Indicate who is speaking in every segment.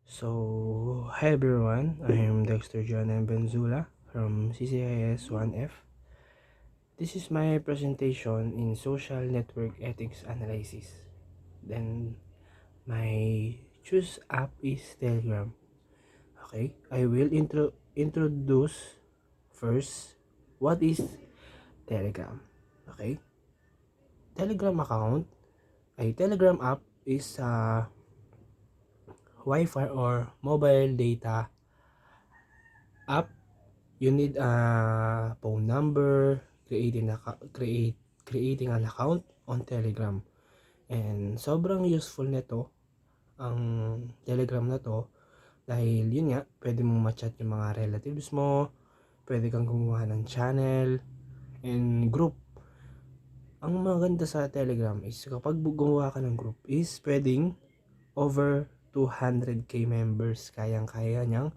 Speaker 1: Hi everyone, I am Dexter John M. Benzula from CCIS 1F. This is my presentation in Social Network Ethics Analysis. Then, my choose app is Telegram. Okay, I will introduce first what is Telegram. Okay, Telegram account, a Telegram app is a Wi-Fi or mobile data app. You need a phone number, creating an account on Telegram. And sobrang useful nito ang Telegram na to dahil yun nga, pwede mong ma-chat yung mga relatives mo, pwede kang gumawa ng channel and group. Ang maganda sa Telegram is kapag gumawa ka ng group is pwedeng over 200k members kayang-kaya niyang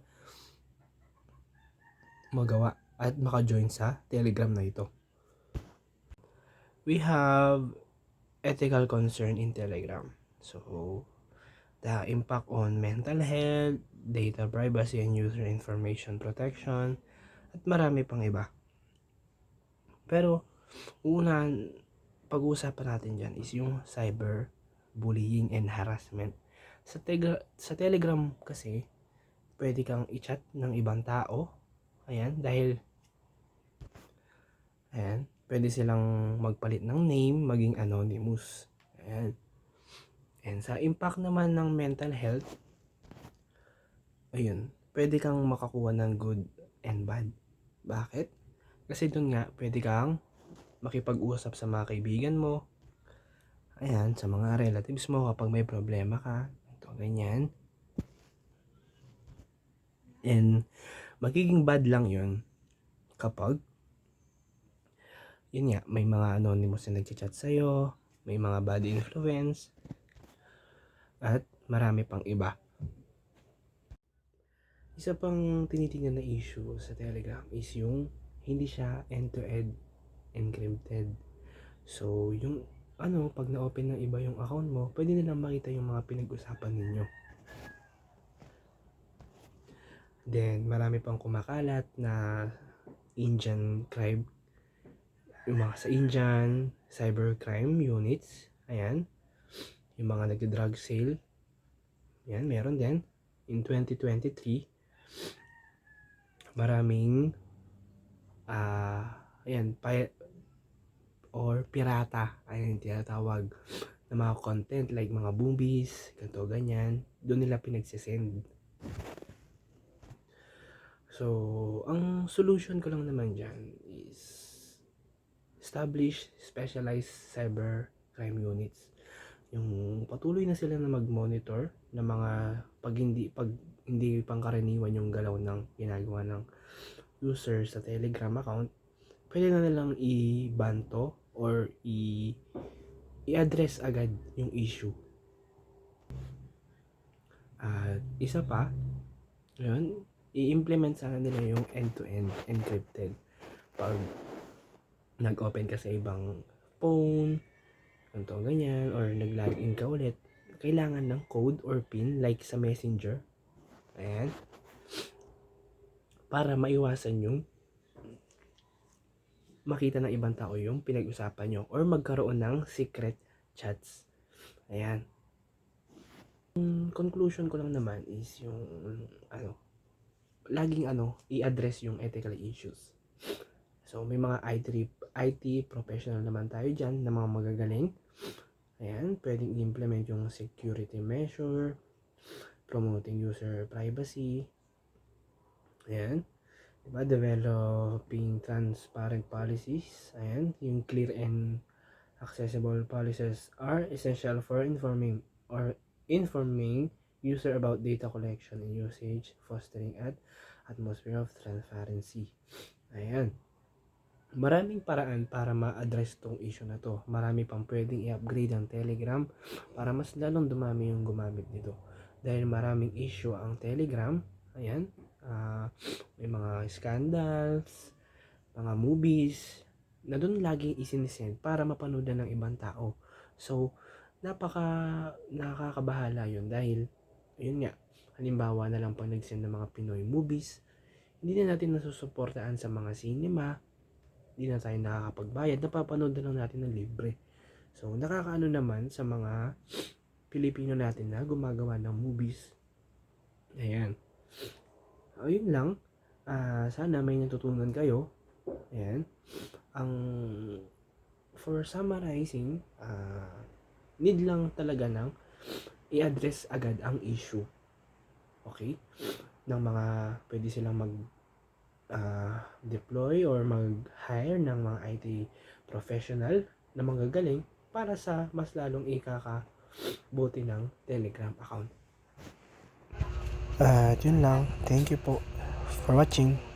Speaker 1: magawa at maka-join sa Telegram na ito. We have ethical concern in Telegram. So, the impact on mental health, data privacy and user information protection, at marami pang iba. Pero, pag-uusapan natin dyan is yung cyber bullying and harassment. Sa Telegram kasi, pwede kang i-chat ng ibang tao. Dahil pwede silang magpalit ng name, maging anonymous. And sa impact naman ng mental health, pwede kang makakuha ng good and bad. Bakit? Kasi dun nga, pwede kang makipag-usap sa mga kaibigan mo, sa mga relatives mo kapag may problema ka, ganyan. And magiging bad lang yun kapag may mga anonymous na nagchat sa'yo, may mga bad influence, at marami pang iba. Isa pang tinitingnan na issue sa Telegram is yung hindi siya end-to-end encrypted. So, yung pag na-open ng iba yung account mo, pwede nilang makita yung mga pinag-usapan ninyo. Then, marami pang kumakalat na Indian crime, yung mga sa Indian cybercrime units, yung mga nag-drug sale, meron din. In 2023, maraming pirata, tinatawag na mga content like mga movies, ganito, ganyan, doon nila pinagsisend. So, ang solution ko lang naman dyan is establish specialized cyber crime units. Yung patuloy na sila na mag-monitor ng mga pag hindi pangkaraniwan yung galaw ng ginagawa ng user sa Telegram account, pwede na nilang i-ban to or i-address agad yung issue. At isa pa, i-implement sana nila yung end-to-end encrypted. Pag nag-open ka sa ibang phone, ganyan, or nag-login ka ulit, kailangan ng code or pin like sa Messenger. Para maiwasan yung makita ng ibang tao yung pinag-usapan nyo or magkaroon ng secret chats. Conclusion ko lang naman is yung laging i-address yung ethical issues. So, may mga IT professional naman tayo dyan na mga magagaling. Pwedeng i-implement yung security measure, promoting user privacy. Developing transparent policies. Yung clear and accessible policies are essential for informing user about data collection and usage, fostering an atmosphere of transparency. Maraming paraan para ma-address tong issue na to. Marami pang pwedeng i-upgrade ang Telegram para mas lalong dumami yung gumamit nito. Dahil maraming issue ang Telegram, may mga scandals, mga movies, na doon laging isinisend para mapanood ng ibang tao. So, nakakabahala yun dahil, Halimbawa na lang pag nag-send ng mga Pinoy movies, hindi na natin nasusuportaan sa mga cinema, hindi na tayo nakakapagbayad, napapanood na lang natin ng libre. So, nakakaano naman sa mga Pilipino natin na gumagawa ng movies. Ayan. Ayun lang. Sana may natutunan kayo. Ayan. For summarizing, need lang talaga ng i-address agad ang issue. Okay? Ng mga pwede silang deploy or mag-hire ng mga IT professional na manggagaling para sa mas lalong ikakabuti ng Telegram account. At yun lang. Thank you po for watching.